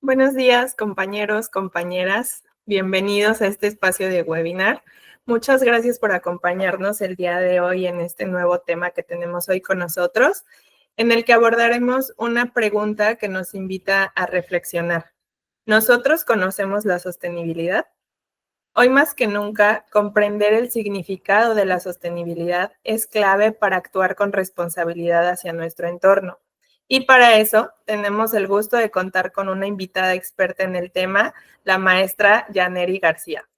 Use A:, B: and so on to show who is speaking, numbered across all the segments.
A: Buenos días, compañeros, compañeras. Bienvenidos a este espacio de webinar. Muchas gracias por acompañarnos el día de hoy en este nuevo tema que tenemos hoy con nosotros, en el que abordaremos una pregunta que nos invita a reflexionar. ¿Nosotros conocemos la sostenibilidad? Hoy más que nunca, comprender el significado de la sostenibilidad es clave para actuar con responsabilidad hacia nuestro entorno. Y para eso tenemos el gusto de contar con una invitada experta en el tema, la maestra Yaneri García.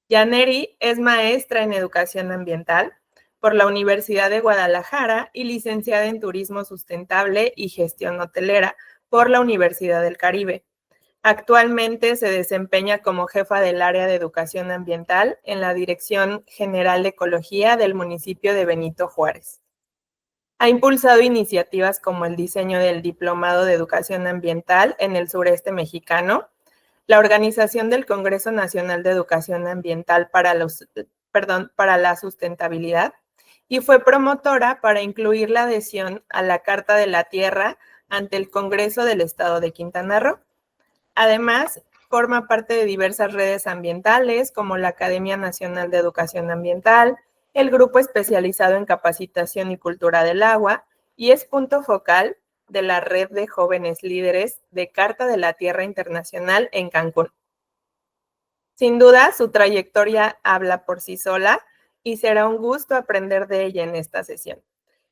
A: Yaneri es maestra en educación ambiental por la Universidad de Guadalajara y licenciada en turismo sustentable y gestión hotelera por la Universidad del Caribe. Actualmente se desempeña como jefa del área de educación ambiental en la Dirección General de Ecología del municipio de Benito Juárez. Ha impulsado iniciativas como el diseño del Diplomado de Educación Ambiental en el sureste mexicano, la organización del Congreso Nacional de Educación Ambiental para la Sustentabilidad y fue promotora para incluir la adhesión a la Carta de la Tierra ante el Congreso del Estado de Quintana Roo. Además, forma parte de diversas redes ambientales como la Academia Nacional de Educación Ambiental, el Grupo Especializado en Capacitación y Cultura del Agua y es punto focal de la Red de Jóvenes Líderes de Carta de la Tierra Internacional en Cancún. Sin duda, su trayectoria habla por sí sola y será un gusto aprender de ella en esta sesión.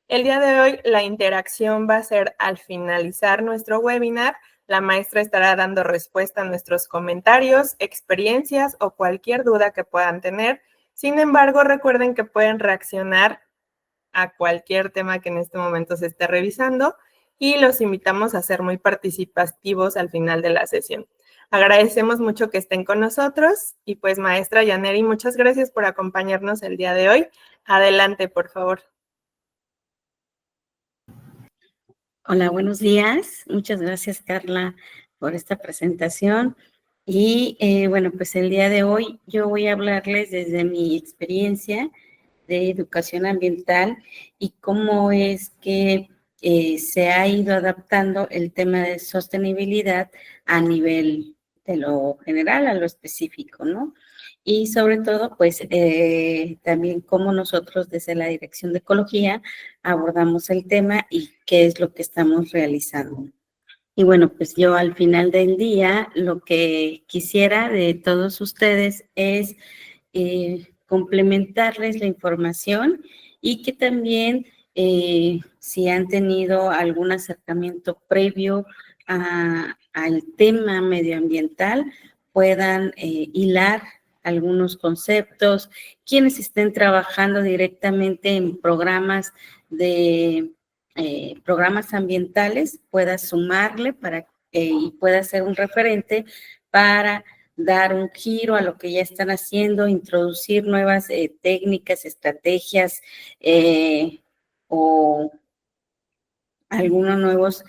A: El día de hoy, la interacción va a ser al finalizar nuestro webinar. La maestra estará dando respuesta a nuestros comentarios, experiencias o cualquier duda que puedan tener. Sin embargo, recuerden que pueden reaccionar a cualquier tema que en este momento se esté revisando y los invitamos a ser muy participativos al final de la sesión. Agradecemos mucho que estén con nosotros y pues maestra Yaneri, muchas gracias por acompañarnos el día de hoy. Adelante, por favor.
B: Hola, buenos días. Muchas gracias, Carla, por esta presentación. Y bueno, pues el día de hoy yo voy a hablarles desde mi experiencia de educación ambiental y cómo es que se ha ido adaptando el tema de sostenibilidad a nivel de lo general a lo específico, ¿no? Y sobre todo, pues también cómo nosotros desde la Dirección de Ecología abordamos el tema y qué es lo que estamos realizando. Y bueno, pues yo al final del día lo que quisiera de todos ustedes es complementarles la información y que también si han tenido algún acercamiento previo al tema medioambiental, puedan hilar algunos conceptos, quienes estén trabajando directamente en programas programas ambientales, pueda sumarle y pueda ser un referente para dar un giro a lo que ya están haciendo, introducir nuevas técnicas, estrategias o algunos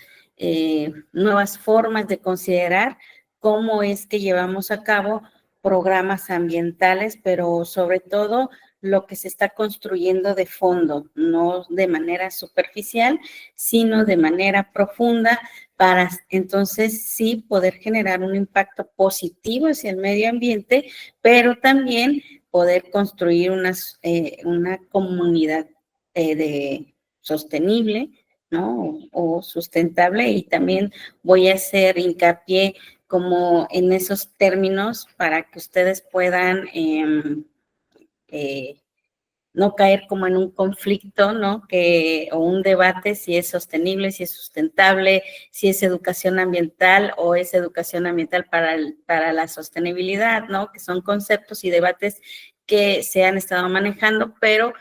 B: nuevas formas de considerar cómo es que llevamos a cabo programas ambientales, pero sobre todo lo que se está construyendo de fondo, no de manera superficial, sino de manera profunda para entonces sí poder generar un impacto positivo hacia el medio ambiente, pero también poder construir una comunidad sostenible, ¿no? O sustentable, y también voy a hacer hincapié como en esos términos para que ustedes puedan no caer como en un conflicto, ¿no? O un debate si es sostenible, si es sustentable, si es educación ambiental o es educación ambiental para la sostenibilidad, ¿no? Que son conceptos y debates que se han estado manejando, pero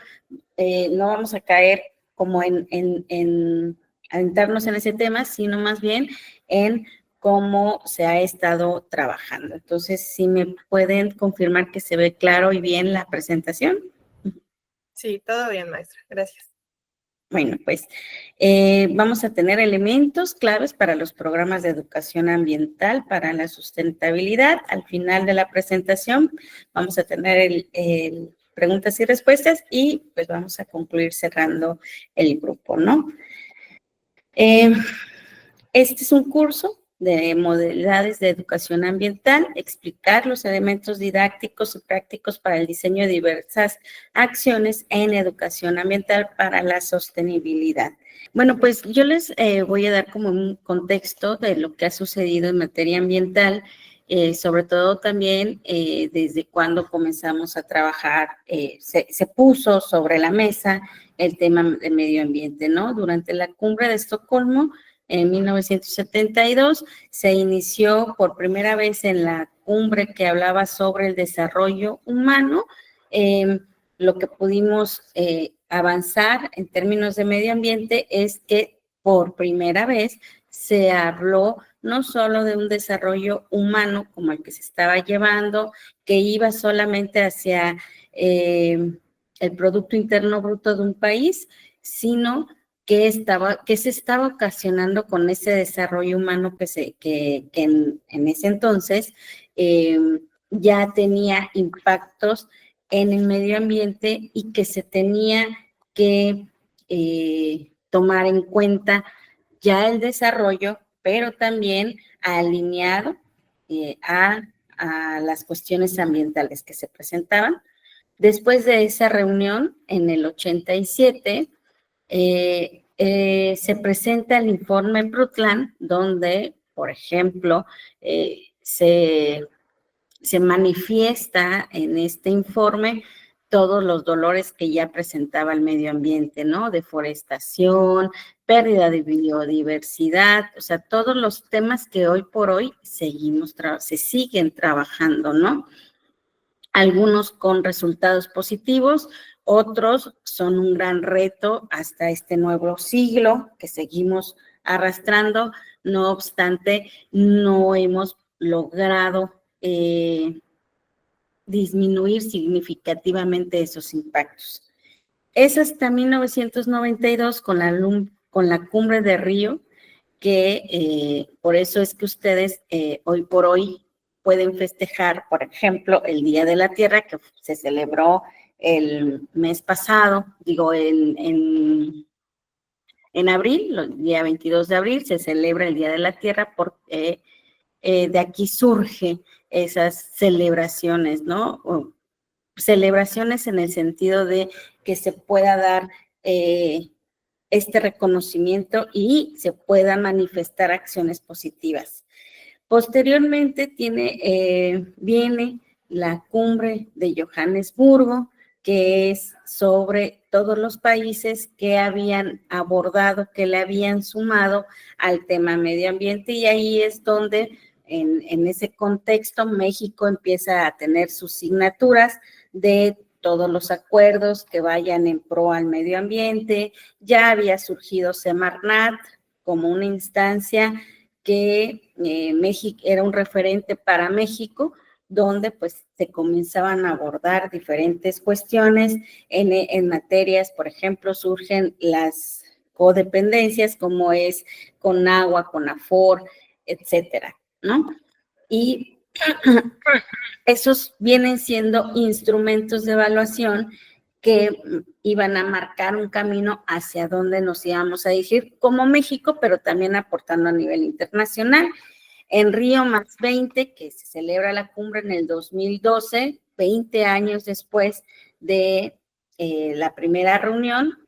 B: no vamos a caer como en adentrarnos en ese tema, sino más bien en cómo se ha estado trabajando. Entonces, ¿sí me pueden confirmar que se ve claro y bien la presentación?
A: Sí, todo bien, maestra. Gracias.
B: Bueno, pues vamos a tener elementos claves para los programas de educación ambiental para la sustentabilidad. Al final de la presentación vamos a tener preguntas y respuestas y pues vamos a concluir cerrando el grupo, ¿no? Este es un curso de modalidades de educación ambiental, explicar los elementos didácticos y prácticos para el diseño de diversas acciones en educación ambiental para la sostenibilidad. Bueno, pues yo les voy a dar como un contexto de lo que ha sucedido en materia ambiental, sobre todo también desde cuando comenzamos a trabajar, se puso sobre la mesa el tema del medio ambiente, ¿no? Durante la cumbre de Estocolmo, en 1972, se inició por primera vez en la cumbre que hablaba sobre el desarrollo humano. Lo que pudimos avanzar en términos de medio ambiente es que por primera vez se habló no solo de un desarrollo humano como el que se estaba llevando, que iba solamente hacia el Producto Interno Bruto de un país, sino que se estaba ocasionando con ese desarrollo humano que en ese entonces ya tenía impactos en el medio ambiente y que se tenía que tomar en cuenta ya el desarrollo, pero también alineado a las cuestiones ambientales que se presentaban. Después de esa reunión, en el 87, se presenta el informe Brundtland, donde, por ejemplo, se manifiesta en este informe todos los dolores que ya presentaba el medio ambiente, ¿no? Deforestación, pérdida de biodiversidad, o sea, todos los temas que hoy por hoy se siguen trabajando, ¿no? Algunos con resultados positivos, otros son un gran reto hasta este nuevo siglo que seguimos arrastrando. No obstante, no hemos logrado disminuir significativamente esos impactos. Es hasta 1992 con la cumbre de Río que por eso es que ustedes hoy por hoy pueden festejar, por ejemplo, el Día de la Tierra que se celebró el mes pasado, digo, en abril, el día 22 de abril, se celebra el Día de la Tierra porque de aquí surge esas celebraciones, ¿no? O celebraciones en el sentido de que se pueda dar este reconocimiento y se puedan manifestar acciones positivas. Posteriormente viene la cumbre de Johannesburgo, que es sobre todos los países que habían abordado, que le habían sumado al tema medio ambiente, y ahí es donde en ese contexto México empieza a tener sus signaturas de todos los acuerdos que vayan en pro al medio ambiente. Ya había surgido Semarnat como una instancia que México era un referente para México, donde pues se comenzaban a abordar diferentes cuestiones en materias, por ejemplo, surgen las codependencias como es con agua, con Afor, etcétera, ¿no? Y esos vienen siendo instrumentos de evaluación que iban a marcar un camino hacia donde nos íbamos a dirigir como México, pero también aportando a nivel internacional. En Río +20, que se celebra la cumbre en el 2012, 20 años después de la primera reunión,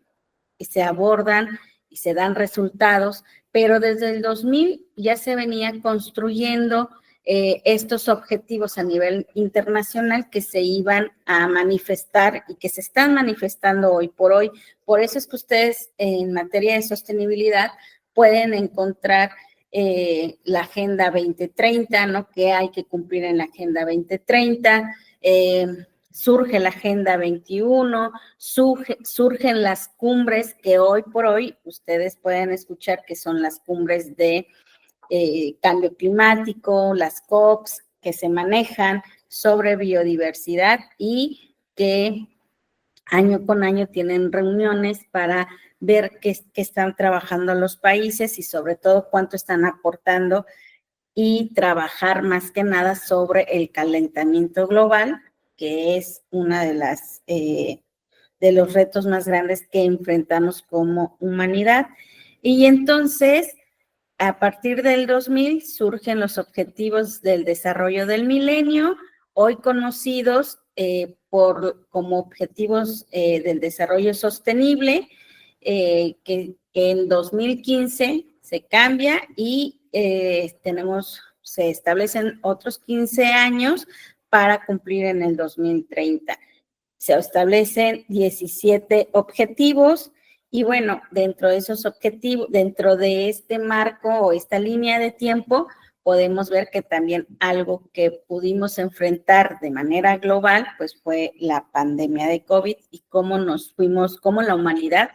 B: y se abordan y se dan resultados, pero desde el 2000 ya se venía construyendo estos objetivos a nivel internacional que se iban a manifestar y que se están manifestando hoy por hoy. Por eso es que ustedes en materia de sostenibilidad pueden encontrar la Agenda 2030, ¿no? Que hay que cumplir en la Agenda 2030, surge la Agenda 21, surgen las cumbres que hoy por hoy ustedes pueden escuchar que son las cumbres de cambio climático, las COPs que se manejan sobre biodiversidad y que año con año tienen reuniones para ver qué están trabajando los países y sobre todo cuánto están aportando y trabajar más que nada sobre el calentamiento global, que es una de los retos más grandes que enfrentamos como humanidad. Y entonces, a partir del 2000 surgen los Objetivos del Desarrollo del Milenio, hoy conocidos como Objetivos del Desarrollo Sostenible, que en 2015 se cambia y se establecen otros 15 años para cumplir en el 2030. Se establecen 17 objetivos y bueno, dentro de esos objetivos, dentro de este marco o esta línea de tiempo, podemos ver que también algo que pudimos enfrentar de manera global, pues fue la pandemia de COVID y cómo cómo la humanidad,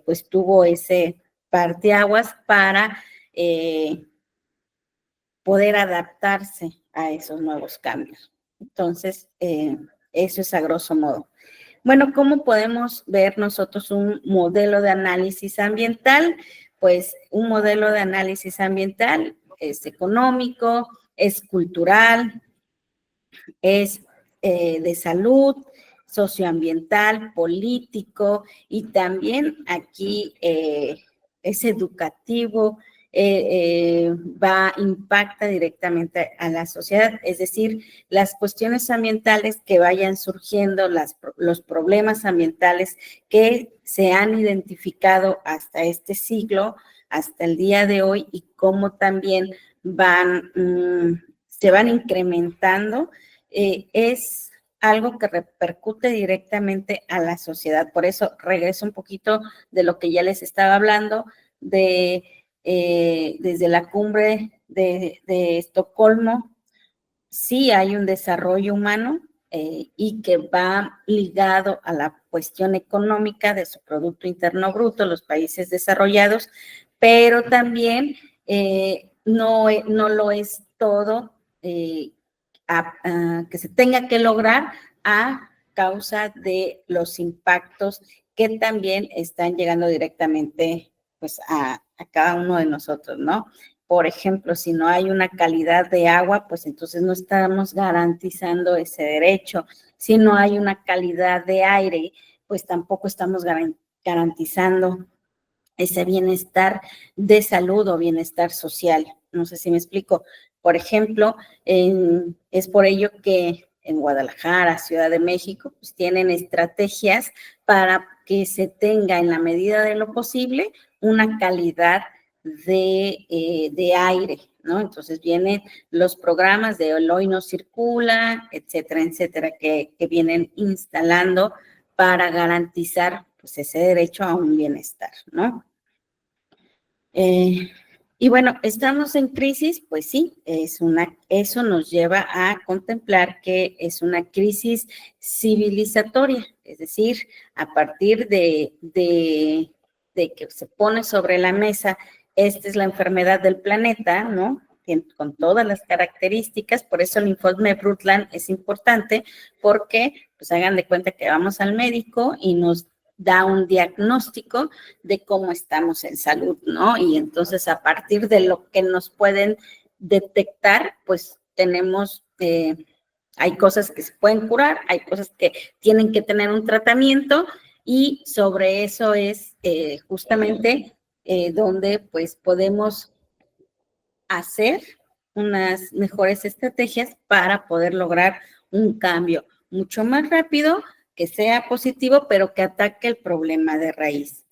B: pues tuvo ese parteaguas para poder adaptarse a esos nuevos cambios. Entonces, eso es a grosso modo. Bueno, ¿cómo podemos ver nosotros un modelo de análisis ambiental? Pues un modelo de análisis ambiental es económico, es cultural, es de salud, socioambiental, político y también aquí es educativo, impacta directamente a la sociedad, es decir, las cuestiones ambientales que vayan surgiendo, los problemas ambientales que se han identificado hasta este siglo, hasta el día de hoy y cómo también se van incrementando, es algo que repercute directamente a la sociedad. Por eso regreso un poquito de lo que ya les estaba hablando, desde la cumbre de Estocolmo, sí hay un desarrollo humano y que va ligado a la cuestión económica de su Producto Interno Bruto, los países desarrollados, pero también no lo es todo que se tenga que lograr a causa de los impactos que también están llegando directamente pues a cada uno de nosotros, ¿no? Por ejemplo, si no hay una calidad de agua, pues entonces no estamos garantizando ese derecho. Si no hay una calidad de aire, pues tampoco estamos garantizando ese bienestar de salud o bienestar social. No sé si me explico. Por ejemplo, es por ello que en Guadalajara, Ciudad de México, pues tienen estrategias para que se tenga en la medida de lo posible una calidad de aire, ¿no? Entonces vienen los programas de El Hoy No Circula, etcétera, que vienen instalando para garantizar pues ese derecho a un bienestar, ¿no? Y bueno, ¿estamos en crisis? Pues sí, eso nos lleva a contemplar que es una crisis civilizatoria, es decir, a partir de que se pone sobre la mesa, esta es la enfermedad del planeta, ¿no? Con todas las características, por eso el informe Brundtland es importante, porque pues hagan de cuenta que vamos al médico y nos da un diagnóstico de cómo estamos en salud, ¿no? Y entonces a partir de lo que nos pueden detectar, pues tenemos, hay cosas que se pueden curar, hay cosas que tienen que tener un tratamiento y sobre eso es justamente donde pues podemos hacer unas mejores estrategias para poder lograr un cambio mucho más rápido, que sea positivo, pero que ataque el problema de raíz.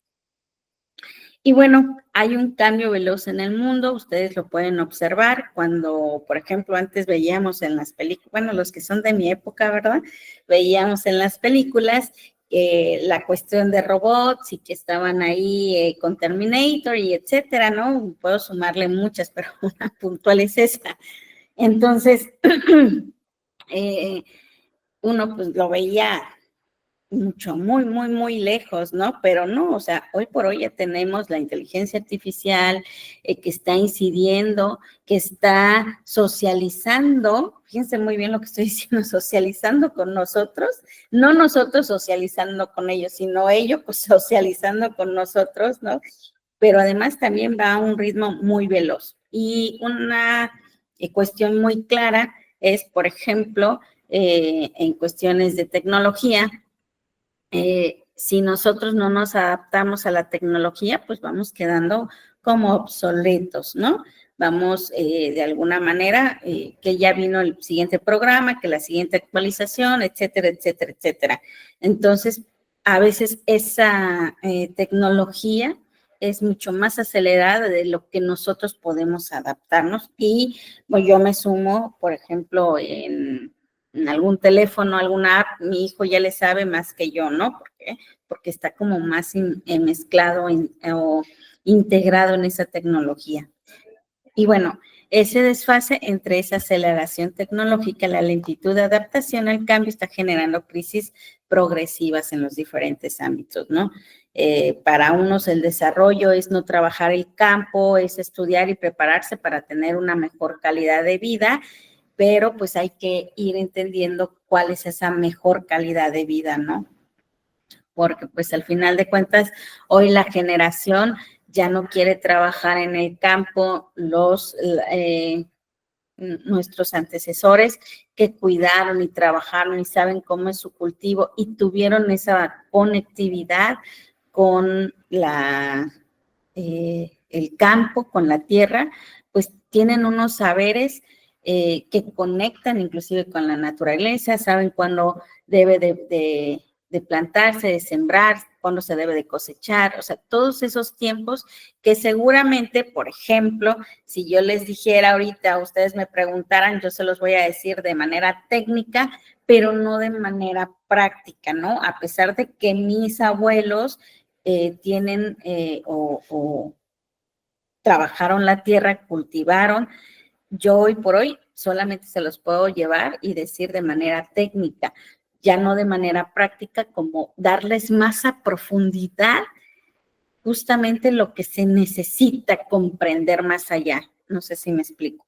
B: Y bueno, hay un cambio veloz en el mundo, ustedes lo pueden observar cuando, por ejemplo, antes veíamos en las películas, bueno, los que son de mi época, ¿verdad? Veíamos en las películas la cuestión de robots y que estaban ahí con Terminator y etcétera, ¿no? Puedo sumarle muchas, pero una puntual es esa. Entonces, uno pues lo veía mucho, muy lejos, ¿no? Pero no, o sea, hoy por hoy ya tenemos la inteligencia artificial que está incidiendo, que está socializando, fíjense muy bien lo que estoy diciendo, socializando con nosotros, no nosotros socializando con ellos, sino ellos pues socializando con nosotros, ¿no? Pero además también va a un ritmo muy veloz. Y una cuestión muy clara es, por ejemplo, en cuestiones de tecnología, si nosotros no nos adaptamos a la tecnología, pues vamos quedando como obsoletos, ¿no? Vamos de alguna manera, que ya vino el siguiente programa, que la siguiente actualización, etcétera, etcétera, etcétera. Entonces, a veces esa tecnología es mucho más acelerada de lo que nosotros podemos adaptarnos y pues, yo me sumo, por ejemplo, en algún teléfono, alguna app, mi hijo ya le sabe más que yo, ¿no? ¿Por qué? Porque está como más mezclado o integrado en esa tecnología. Y bueno, ese desfase entre esa aceleración tecnológica, la lentitud de adaptación al cambio está generando crisis progresivas en los diferentes ámbitos, ¿no? Para unos el desarrollo es no trabajar el campo, es estudiar y prepararse para tener una mejor calidad de vida, pero pues hay que ir entendiendo cuál es esa mejor calidad de vida, ¿no? Porque pues al final de cuentas, hoy la generación ya no quiere trabajar en el campo, nuestros antecesores que cuidaron y trabajaron y saben cómo es su cultivo y tuvieron esa conectividad con el campo, con la tierra, pues tienen unos saberes que conectan inclusive con la naturaleza, saben cuándo debe de plantarse, de sembrar, cuándo se debe de cosechar, o sea, todos esos tiempos que seguramente, por ejemplo, si yo les dijera ahorita, ustedes me preguntaran, yo se los voy a decir de manera técnica, pero no de manera práctica, ¿no? A pesar de que mis abuelos tienen o trabajaron la tierra, cultivaron, yo hoy por hoy solamente se los puedo llevar y decir de manera técnica, ya no de manera práctica, como darles más a profundidad justamente lo que se necesita comprender más allá. No sé si me explico.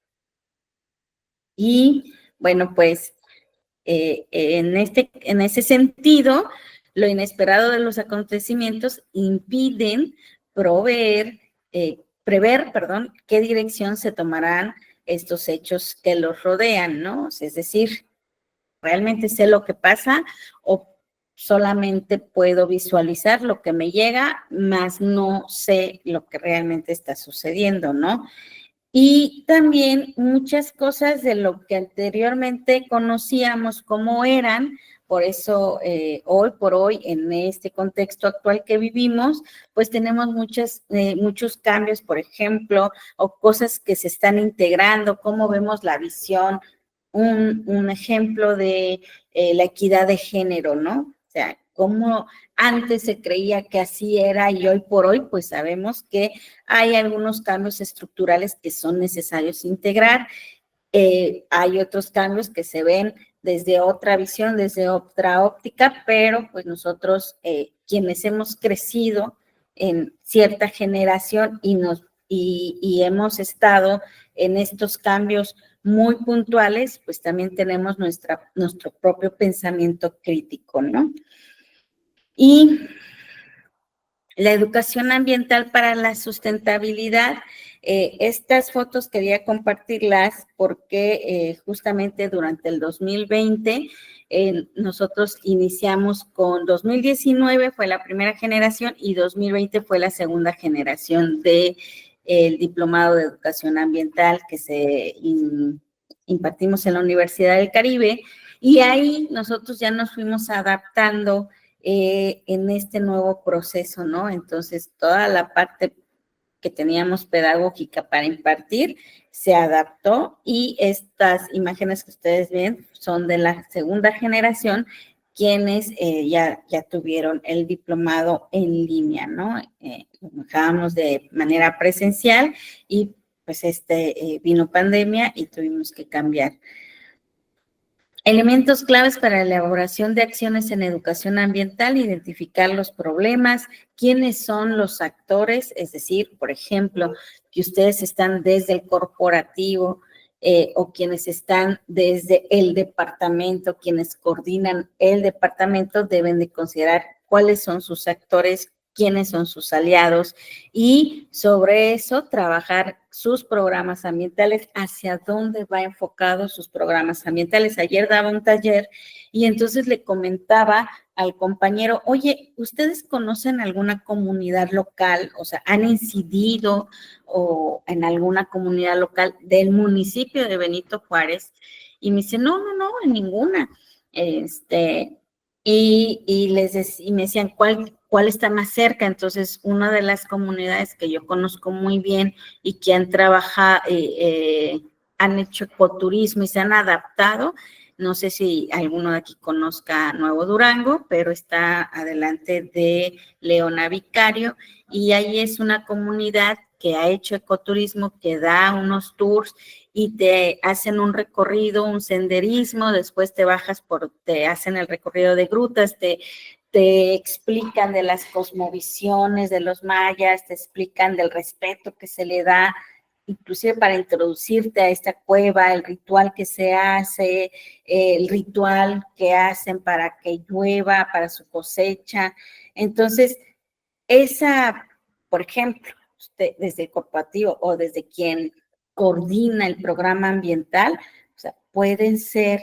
B: Y bueno, pues en ese sentido, lo inesperado de los acontecimientos impiden prever, qué dirección se tomarán estos hechos que los rodean, ¿no? Es decir, ¿realmente sé lo que pasa o solamente puedo visualizar lo que me llega, más no sé lo que realmente está sucediendo, ¿no? Y también muchas cosas de lo que anteriormente conocíamos como eran, por eso hoy por hoy, en este contexto actual que vivimos, pues tenemos muchos cambios, por ejemplo, o cosas que se están integrando, cómo vemos la visión, un ejemplo de la equidad de género, ¿no? O sea, cómo antes se creía que así era y hoy por hoy, pues sabemos que hay algunos cambios estructurales que son necesarios integrar. Hay otros cambios que se ven desde otra visión, desde otra óptica, pero pues nosotros, quienes hemos crecido en cierta generación y hemos estado en estos cambios muy puntuales, pues también tenemos nuestro propio pensamiento crítico, ¿no? Y la educación ambiental para la sustentabilidad. Estas fotos quería compartirlas porque justamente durante el 2020 nosotros iniciamos con 2019 fue la primera generación y 2020 fue la segunda generación del diplomado de educación ambiental que impartimos en la Universidad del Caribe y ahí nosotros ya nos fuimos adaptando en este nuevo proceso, ¿no? Entonces, toda la parte que teníamos pedagógica para impartir se adaptó y estas imágenes que ustedes ven son de la segunda generación quienes ya tuvieron el diplomado en línea, ¿no? Lo dejábamos de manera presencial y pues vino pandemia y tuvimos que cambiar. Elementos claves para la elaboración de acciones en educación ambiental, identificar los problemas, quiénes son los actores, es decir, por ejemplo, que ustedes están desde el corporativo o quienes están desde el departamento, quienes coordinan el departamento, deben de considerar cuáles son sus actores, quiénes son sus aliados y sobre eso trabajar sus programas ambientales, hacia dónde va enfocado sus programas ambientales. Ayer daba un taller y entonces le comentaba al compañero, oye, ¿ustedes conocen alguna comunidad local? O sea, ¿han incidido o en alguna comunidad local del municipio de Benito Juárez? Y me dice, no, en ninguna. Y me decían, ¿cuál está más cerca? Entonces, una de las comunidades que yo conozco muy bien y que han trabajado, han hecho ecoturismo y se han adaptado. No sé si alguno de aquí conozca Nuevo Durango, pero está adelante de Leona Vicario, y ahí es una comunidad que ha hecho ecoturismo, que da unos tours y te hacen un recorrido, un senderismo, después te hacen el recorrido de grutas, te explican de las cosmovisiones de los mayas, te explican del respeto que se le da, inclusive para introducirte a esta cueva, el ritual que se hace, el ritual que hacen para que llueva, para su cosecha. Entonces, por ejemplo, usted desde el corporativo o desde quien coordina el programa ambiental, o sea, pueden ser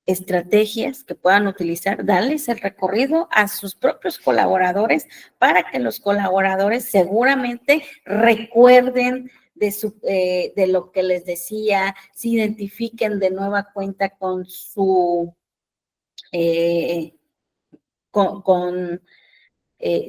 B: estrategias que puedan utilizar, darles el recorrido a sus propios colaboradores para que los colaboradores seguramente recuerden de lo que les decía, se identifiquen de nueva cuenta con eh, con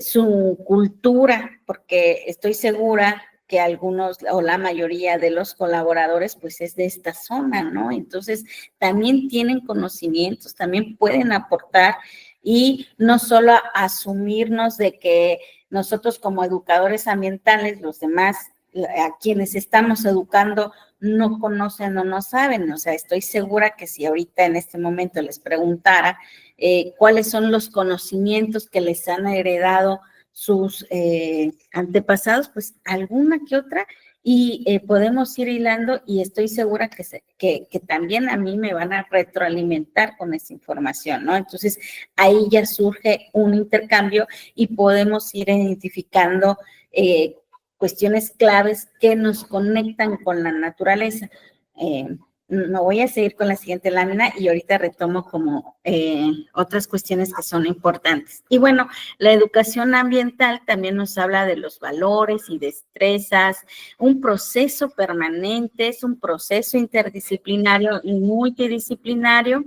B: su cultura, porque estoy segura que algunos o la mayoría de los colaboradores pues es de esta zona, ¿no? Entonces también tienen conocimientos, también pueden aportar y no solo asumirnos de que nosotros como educadores ambientales, los demás, a quienes estamos educando, no conocen o no saben. O sea, estoy segura que si ahorita en este momento les preguntara cuáles son los conocimientos que les han heredado sus antepasados, pues alguna que otra, y podemos ir hilando y estoy segura que también a mí me van a retroalimentar con esa información, ¿no? Entonces, ahí ya surge un intercambio y podemos ir identificando cuestiones claves que nos conectan con la naturaleza. Me voy a seguir con la siguiente lámina y ahorita retomo como otras cuestiones que son importantes. Y bueno, la educación ambiental también nos habla de los valores y destrezas, un proceso permanente, es un proceso interdisciplinario y multidisciplinario.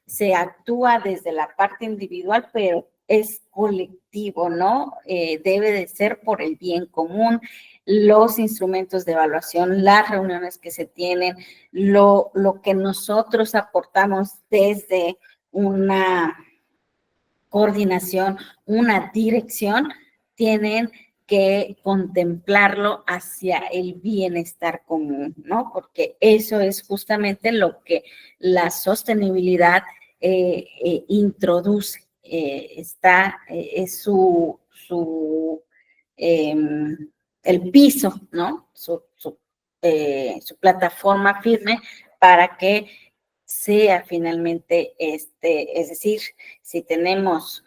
B: Se actúa desde la parte individual, pero es colectivo, ¿no? Debe de ser por el bien común, los instrumentos de evaluación, las reuniones que se tienen, lo que nosotros aportamos desde una coordinación, una dirección, tienen que contemplarlo hacia el bienestar común, ¿no? Porque eso es justamente lo que la sostenibilidad introduce. Es el piso, ¿no? Su plataforma firme para que sea finalmente, es decir, si tenemos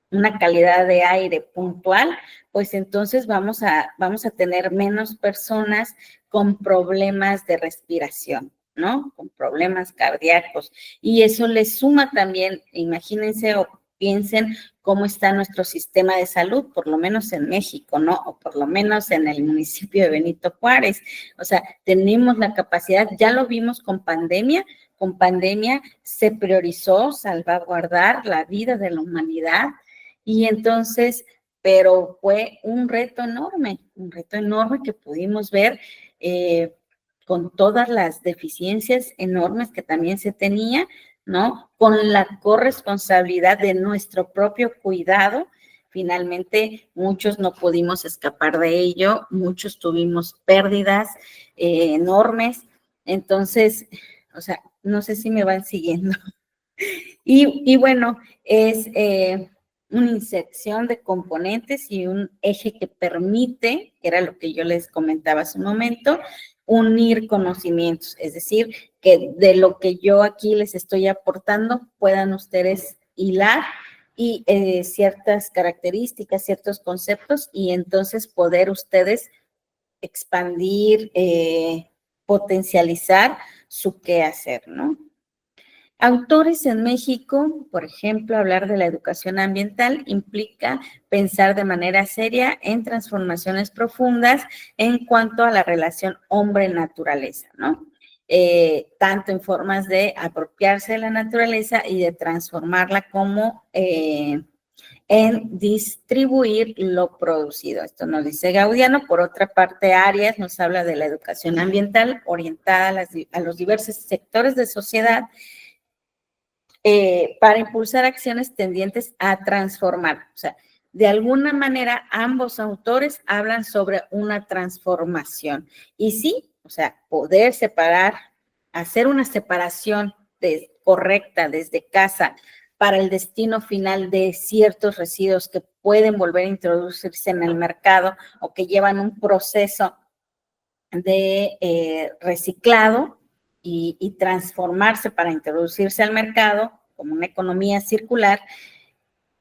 B: una calidad de aire puntual, pues entonces vamos a tener menos personas con problemas de respiración, ¿no? Con problemas cardíacos. Y eso le suma también, imagínense o piensen cómo está nuestro sistema de salud, por lo menos en México, ¿no? O por lo menos en el municipio de Benito Juárez. O sea, tenemos la capacidad, ya lo vimos con pandemia se priorizó salvaguardar la vida de la humanidad y entonces, pero fue un reto enorme que pudimos ver con todas las deficiencias enormes que también se tenía, ¿no? Con la corresponsabilidad de nuestro propio cuidado. Finalmente, muchos no pudimos escapar de ello, muchos tuvimos pérdidas enormes. Entonces, o sea, no sé si me van siguiendo. Y bueno, es una inserción de componentes y un eje que permite, que era lo que yo les comentaba hace un momento, unir conocimientos, es decir, que de lo que yo aquí les estoy aportando puedan ustedes hilar y ciertas características, ciertos conceptos y entonces poder ustedes expandir, potencializar su quehacer, ¿no? Autores en México, por ejemplo, hablar de la educación ambiental implica pensar de manera seria en transformaciones profundas en cuanto a la relación hombre-naturaleza, ¿no? Tanto en formas de apropiarse de la naturaleza y de transformarla como en distribuir lo producido. Esto nos dice Gaudiano. Por otra parte, Arias nos habla de la educación ambiental orientada a los diversos sectores de sociedad para impulsar acciones tendientes a transformar. O sea, de alguna manera ambos autores hablan sobre una transformación. Y sí, o sea, poder separar, hacer una separación correcta desde casa para el destino final de ciertos residuos que pueden volver a introducirse en el mercado o que llevan un proceso de reciclado y transformarse para introducirse al mercado como una economía circular,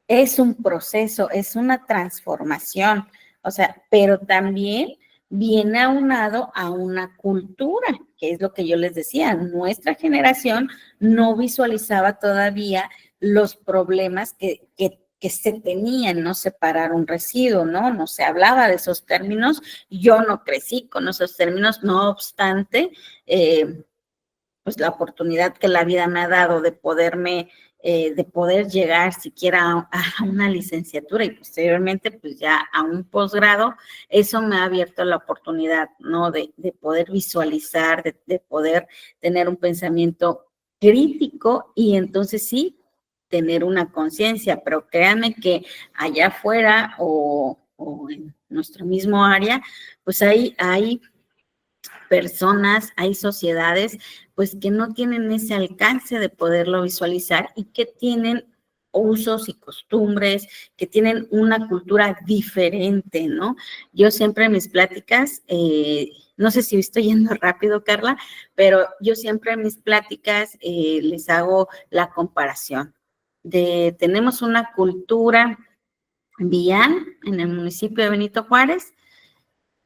B: es un proceso, es una transformación, o sea, pero también viene aunado a una cultura, que es lo que yo les decía, nuestra generación no visualizaba todavía los problemas que se tenían, no separar un residuo, ¿no? No se hablaba de esos términos, yo no crecí con esos términos, no obstante, pues la oportunidad que la vida me ha dado de poder llegar siquiera a una licenciatura y posteriormente pues ya a un posgrado, eso me ha abierto la oportunidad, ¿no? De poder visualizar, de poder tener un pensamiento crítico y entonces sí, tener una conciencia, pero créanme que allá afuera o en nuestro mismo área, pues hay personas, hay sociedades, pues que no tienen ese alcance de poderlo visualizar y que tienen usos y costumbres, que tienen una cultura diferente, ¿no? Yo siempre en mis pláticas, no sé si estoy yendo rápido, Carla, pero yo siempre en mis pláticas les hago la comparación de tenemos una cultura vial en el municipio de Benito Juárez,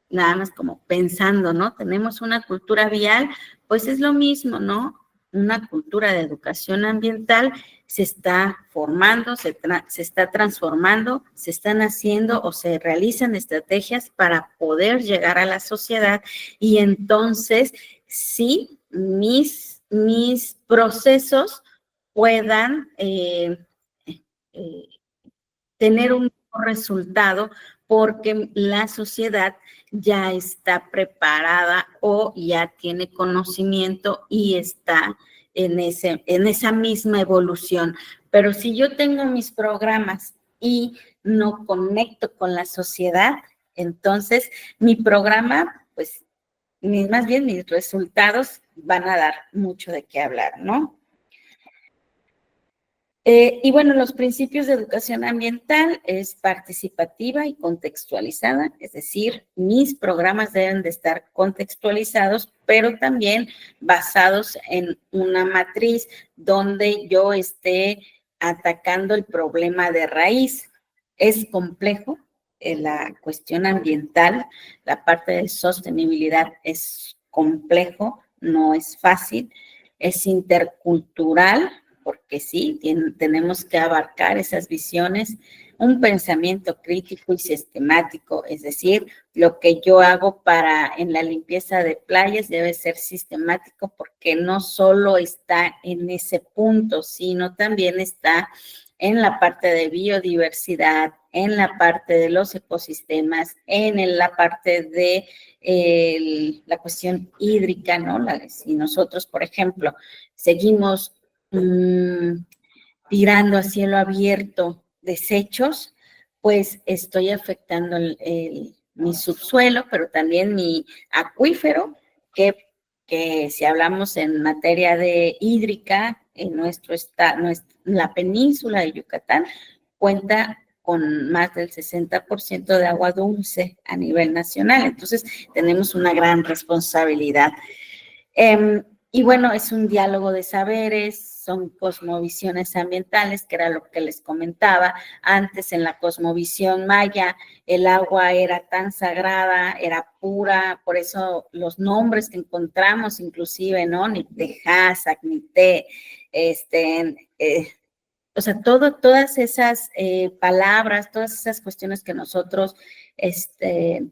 B: nada más como pensando, ¿no? Tenemos una cultura vial, pues es lo mismo, ¿no? Una cultura de educación ambiental se está formando, se está transformando, se están haciendo o se realizan estrategias para poder llegar a la sociedad y entonces sí, mis procesos puedan tener un resultado porque la sociedad ya está preparada o ya tiene conocimiento y está en esa misma evolución. Pero si yo tengo mis programas y no conecto con la sociedad, entonces mi programa, pues más bien mis resultados van a dar mucho de qué hablar, ¿no? Y bueno, los principios de educación ambiental es participativa y contextualizada, es decir, mis programas deben de estar contextualizados, pero también basados en una matriz donde yo esté atacando el problema de raíz. Es complejo la cuestión ambiental, la parte de sostenibilidad es complejo, no es fácil, es intercultural, porque sí, tenemos que abarcar esas visiones, un pensamiento crítico y sistemático, es decir, lo que yo hago en la limpieza de playas debe ser sistemático porque no solo está en ese punto, sino también está en la parte de biodiversidad, en la parte de los ecosistemas, en la parte de la cuestión hídrica, ¿no? Si nosotros, por ejemplo, seguimos tirando a cielo abierto desechos, pues estoy afectando mi subsuelo, pero también mi acuífero, que si hablamos en materia de hídrica, en la península de Yucatán cuenta con más del 60% de agua dulce a nivel nacional. Entonces, tenemos una gran responsabilidad. Y bueno, es un diálogo de saberes, son cosmovisiones ambientales, que era lo que les comentaba. Antes en la cosmovisión maya, el agua era tan sagrada, era pura, por eso los nombres que encontramos inclusive, ¿no? Nitejá, Sacnité, o sea, todas esas palabras, todas esas cuestiones que nosotros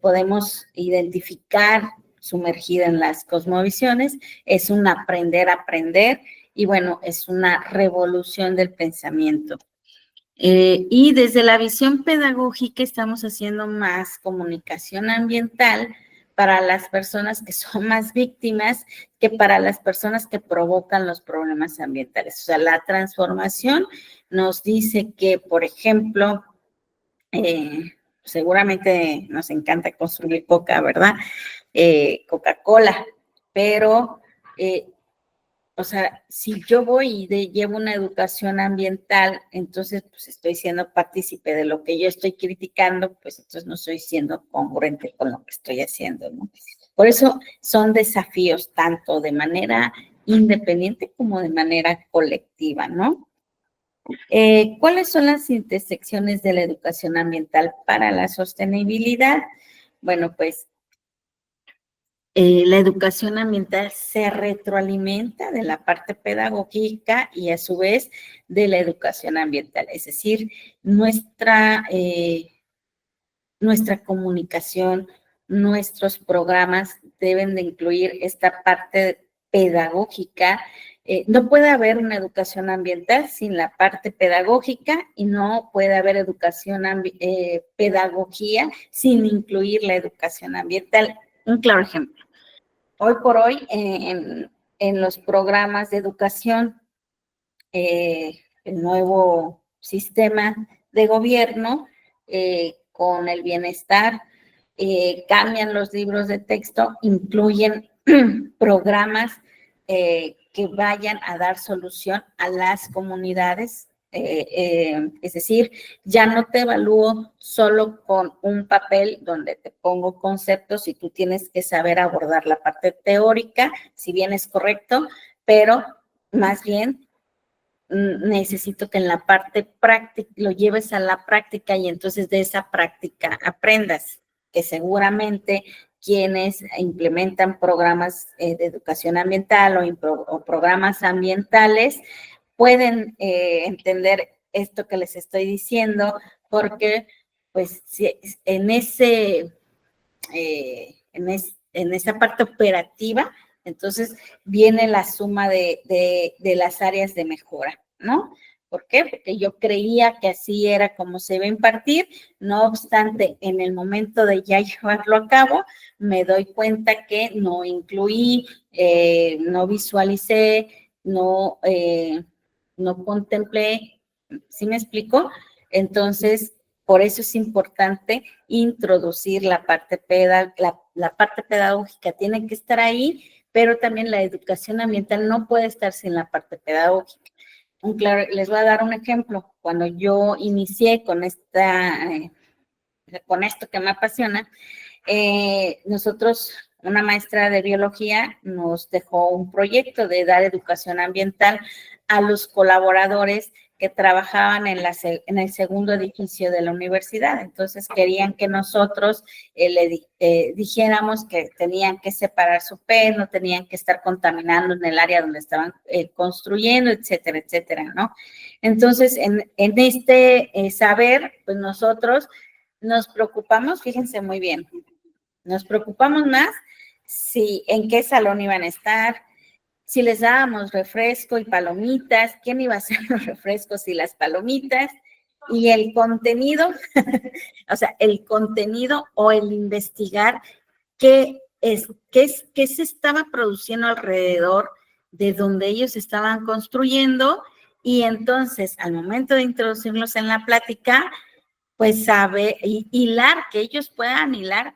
B: podemos identificar sumergida en las cosmovisiones, es un aprender a aprender y bueno, es una revolución del pensamiento. Y desde la visión pedagógica estamos haciendo más comunicación ambiental para las personas que son más víctimas que para las personas que provocan los problemas ambientales. O sea, la transformación nos dice que, por ejemplo, seguramente nos encanta consumir coca, ¿verdad? Coca-Cola, pero o sea, si yo voy y llevo una educación ambiental, entonces pues estoy siendo partícipe de lo que yo estoy criticando, pues entonces no estoy siendo congruente con lo que estoy haciendo, ¿no? Por eso son desafíos tanto de manera independiente como de manera colectiva, ¿no? ¿Cuáles son las intersecciones de la educación ambiental para la sostenibilidad? Bueno, pues la educación ambiental se retroalimenta de la parte pedagógica y a su vez de la educación ambiental. Es decir, nuestra comunicación, nuestros programas deben de incluir esta parte pedagógica. No puede haber una educación ambiental sin la parte pedagógica y no puede haber pedagogía sin incluir la educación ambiental. Un claro ejemplo. Hoy por hoy, en los programas de educación, el nuevo sistema de gobierno con el bienestar, cambian los libros de texto, incluyen programas que vayan a dar solución a las comunidades. Es decir, ya no te evalúo solo con un papel donde te pongo conceptos y tú tienes que saber abordar la parte teórica, si bien es correcto, pero más bien necesito que en la parte práctica lo lleves a la práctica y entonces de esa práctica aprendas, que seguramente quienes implementan programas de educación ambiental o programas ambientales pueden entender esto que les estoy diciendo, porque pues si, en esa parte operativa, entonces viene la suma de las áreas de mejora, ¿no? ¿Por qué? Porque yo creía que así era como se iba a impartir, no obstante, en el momento de ya llevarlo a cabo, me doy cuenta que no incluí, no visualicé, no contemplé, ¿sí me explico? Entonces, por eso es importante introducir la parte pedagógica, tiene que estar ahí, pero también la educación ambiental no puede estar sin la parte pedagógica. Les voy a dar un ejemplo. Cuando yo inicié con esto que me apasiona, nosotros, una maestra de biología nos dejó un proyecto de dar educación ambiental a los colaboradores que trabajaban en el segundo edificio de la universidad. Entonces querían que nosotros le dijéramos que tenían que separar su PET, no tenían que estar contaminando en el área donde estaban construyendo, etcétera, etcétera, ¿no? Entonces, en este saber, pues nosotros nos preocupamos, fíjense muy bien, nos preocupamos más si en qué salón iban a estar, si les dábamos refresco y palomitas, quién iba a hacer los refrescos y las palomitas, y el contenido, o sea, el contenido o el investigar qué se estaba produciendo alrededor de donde ellos estaban construyendo, y entonces al momento de introducirlos en la plática, pues sabe hilar, que ellos puedan hilar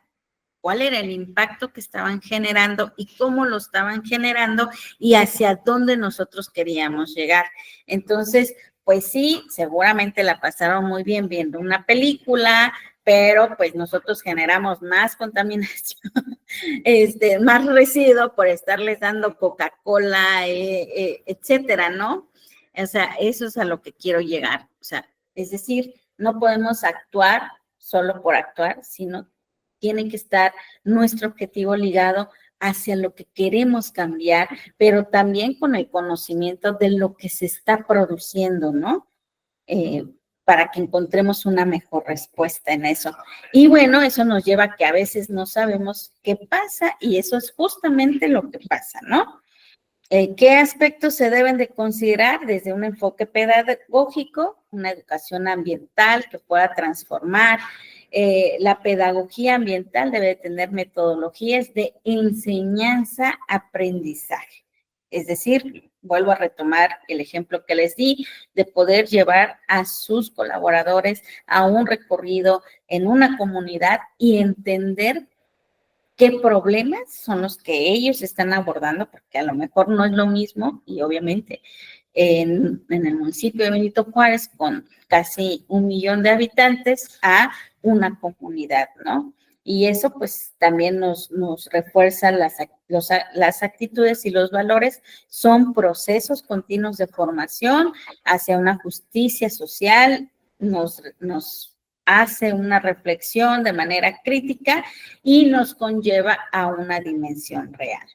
B: cuál era el impacto que estaban generando y cómo lo estaban generando y hacia dónde nosotros queríamos llegar. Entonces, pues sí, seguramente la pasaron muy bien viendo una película, pero pues nosotros generamos más contaminación, más residuo por estarles dando Coca-Cola, etcétera, ¿no? O sea, eso es a lo que quiero llegar. O sea, es decir, no podemos actuar solo por actuar, sino tiene que estar nuestro objetivo ligado hacia lo que queremos cambiar, pero también con el conocimiento de lo que se está produciendo, ¿no? Para que encontremos una mejor respuesta en eso. Y bueno, eso nos lleva a que a veces no sabemos qué pasa y eso es justamente lo que pasa, ¿no? ¿Qué aspectos se deben de considerar desde un enfoque pedagógico? Una educación ambiental que pueda transformar. La pedagogía ambiental debe tener metodologías de enseñanza-aprendizaje. Es decir, vuelvo a retomar el ejemplo que les di, de poder llevar a sus colaboradores a un recorrido en una comunidad y entender qué problemas son los que ellos están abordando, porque a lo mejor no es lo mismo, y obviamente en el municipio de Benito Juárez, con casi 1 millón de habitantes, a una comunidad, ¿no? Y eso pues también nos refuerza las actitudes y los valores, son procesos continuos de formación hacia una justicia social, nos hace una reflexión de manera crítica y nos conlleva a una dimensión real.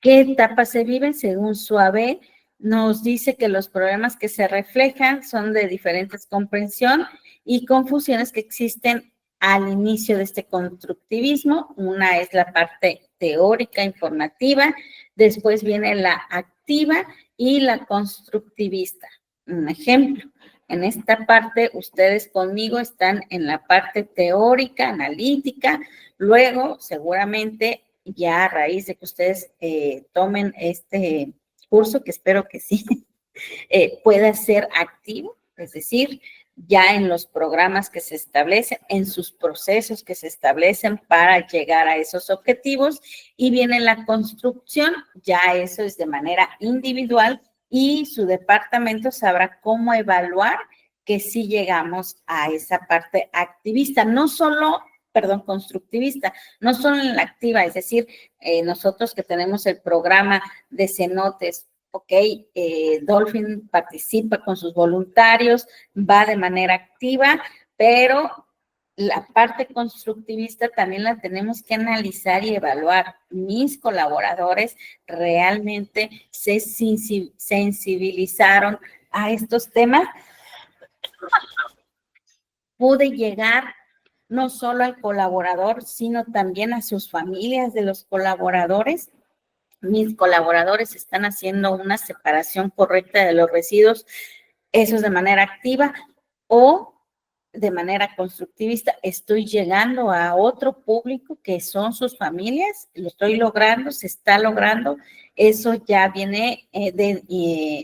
B: ¿Qué etapas se viven? Según Suave, nos dice que los problemas que se reflejan son de diferentes comprensión y confusiones que existen al inicio de este constructivismo. Una es la parte teórica, informativa, después viene la activa y la constructivista. Un ejemplo. En esta parte, ustedes conmigo están en la parte teórica, analítica, luego seguramente ya a raíz de que ustedes tomen este curso, que espero que sí, pueda ser activo, es decir, ya en los programas que se establecen, en sus procesos que se establecen para llegar a esos objetivos, y viene la construcción, ya eso es de manera individual, y su departamento sabrá cómo evaluar que sí llegamos a esa parte activista, no solo, perdón, constructivista, no solo en la activa, es decir, nosotros que tenemos el programa de cenotes, ok, Dolphin participa con sus voluntarios, va de manera activa, pero la parte constructivista también la tenemos que analizar y evaluar. Mis colaboradores realmente se sensibilizaron a estos temas. Pude llegar no solo al colaborador, sino también a sus familias de los colaboradores. Mis colaboradores están haciendo una separación correcta de los residuos, eso es de manera activa, o de manera constructivista, estoy llegando a otro público que son sus familias, lo estoy logrando, se está logrando, eso ya viene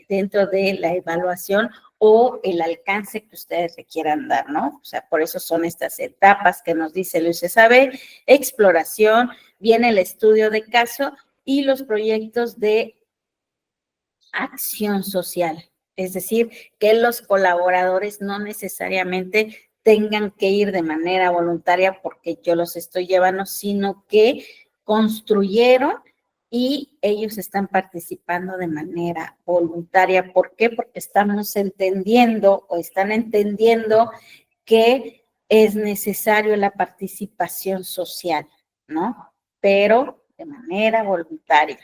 B: dentro de la evaluación o el alcance que ustedes le quieran dar, ¿no? O sea, por eso son estas etapas que nos dice Luis Sabe, exploración, viene el estudio de caso y los proyectos de acción social. Es decir, que los colaboradores no necesariamente tengan que ir de manera voluntaria porque yo los estoy llevando, sino que construyeron y ellos están participando de manera voluntaria. ¿Por qué? Porque estamos entendiendo o están entendiendo que es necesario la participación social, ¿no? Pero de manera voluntaria.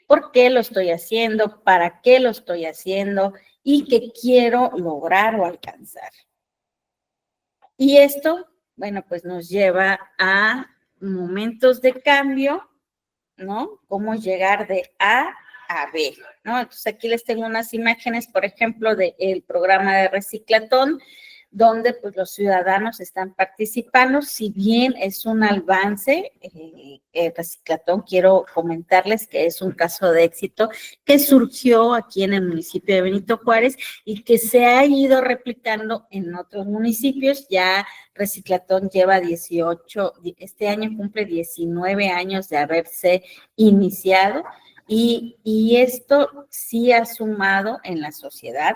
B: ¿Por qué lo estoy haciendo? ¿Para qué lo estoy haciendo? ¿Y qué quiero lograr o alcanzar? Y esto, bueno, pues nos lleva a momentos de cambio, ¿no? Cómo llegar de A a B, ¿no? Entonces aquí les tengo unas imágenes, por ejemplo, del programa de Reciclatón, donde pues los ciudadanos están participando, si bien es un avance, Reciclatón, quiero comentarles que es un caso de éxito que surgió aquí en el municipio de Benito Juárez y que se ha ido replicando en otros municipios. Ya Reciclatón lleva 18, este año cumple 19 años de haberse iniciado. Y esto sí ha sumado en la sociedad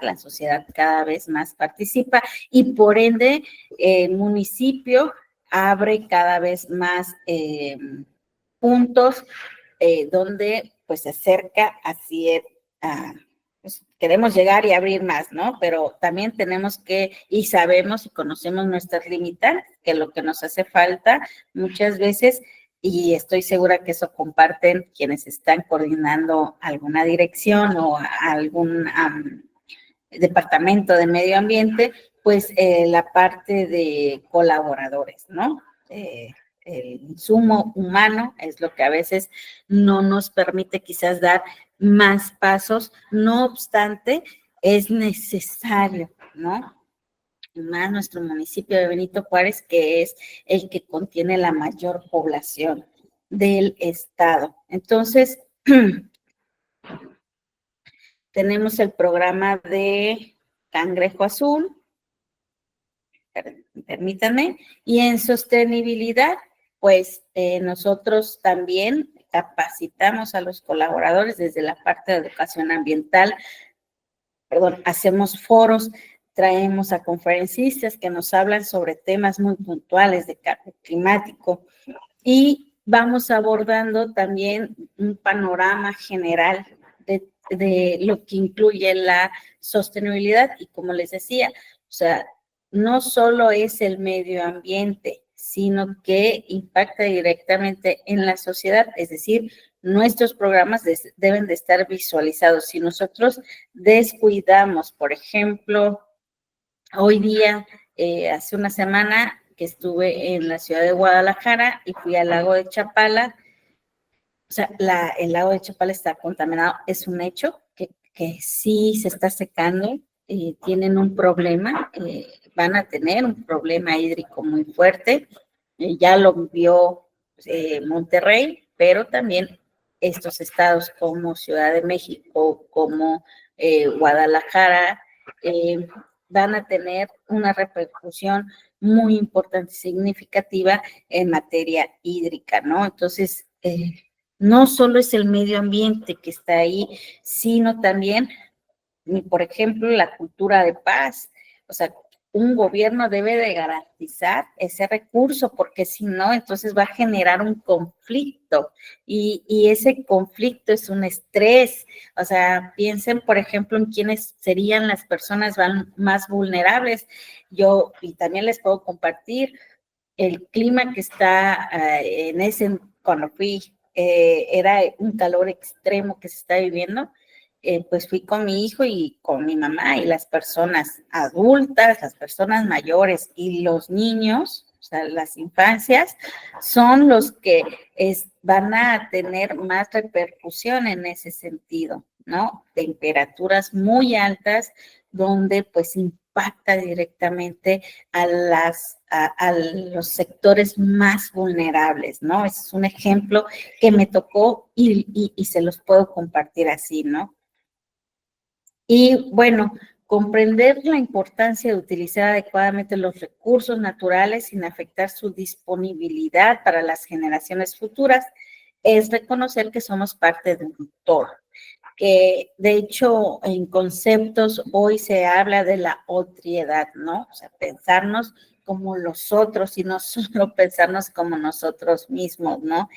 B: cada vez más participa y por ende el municipio abre cada vez más puntos donde pues se acerca así pues, queremos llegar y abrir más, ¿no? Pero también tenemos que, y sabemos y conocemos nuestras limitantes, que lo que nos hace falta muchas veces y estoy segura que eso comparten quienes están coordinando alguna dirección o algún departamento de medio ambiente, pues la parte de colaboradores, ¿no? El insumo humano es lo que a veces no nos permite quizás dar más pasos, no obstante, es necesario, ¿no? Más nuestro municipio de Benito Juárez, que es el que contiene la mayor población del estado. Entonces, tenemos el programa de Cangrejo Azul, permítanme, y en sostenibilidad, pues nosotros también capacitamos a los colaboradores desde la parte de educación ambiental, hacemos foros, traemos a conferencistas que nos hablan sobre temas muy puntuales de cambio climático y vamos abordando también un panorama general de lo que incluye la sostenibilidad y como les decía, o sea, no solo es el medio ambiente, sino que impacta directamente en la sociedad, es decir, nuestros programas deben de estar visualizados. Si nosotros descuidamos, por ejemplo, hoy día, hace una semana que estuve en la ciudad de Guadalajara y fui al lago de Chapala. O sea, el lago de Chapala está contaminado, es un hecho que sí se está secando, tienen un problema, van a tener un problema hídrico muy fuerte, ya lo vio Monterrey, pero también estos estados como Ciudad de México, como Guadalajara, eh, van a tener una repercusión muy importante, significativa en materia hídrica, ¿no? Entonces, no solo es el medio ambiente que está ahí, sino también, por ejemplo, la cultura de paz. O sea, un gobierno debe de garantizar ese recurso, porque si no, entonces va a generar un conflicto y ese conflicto es un estrés. O sea, piensen, por ejemplo, en quiénes serían las personas más vulnerables. Yo, y también les puedo compartir el clima que está cuando fui, era un calor extremo que se está viviendo, pues fui con mi hijo y con mi mamá y las personas adultas, las personas mayores y los niños, o sea, las infancias, son los que van a tener más repercusión en ese sentido, ¿no? Temperaturas muy altas donde pues impacta directamente a los sectores más vulnerables, ¿no? Ese es un ejemplo que me tocó y se los puedo compartir así, ¿no? Y bueno, comprender la importancia de utilizar adecuadamente los recursos naturales sin afectar su disponibilidad para las generaciones futuras es reconocer que somos parte de un todo. Que de hecho en conceptos hoy se habla de la otredad, ¿no? O sea, pensarnos como los otros y no solo pensarnos como nosotros mismos, ¿no?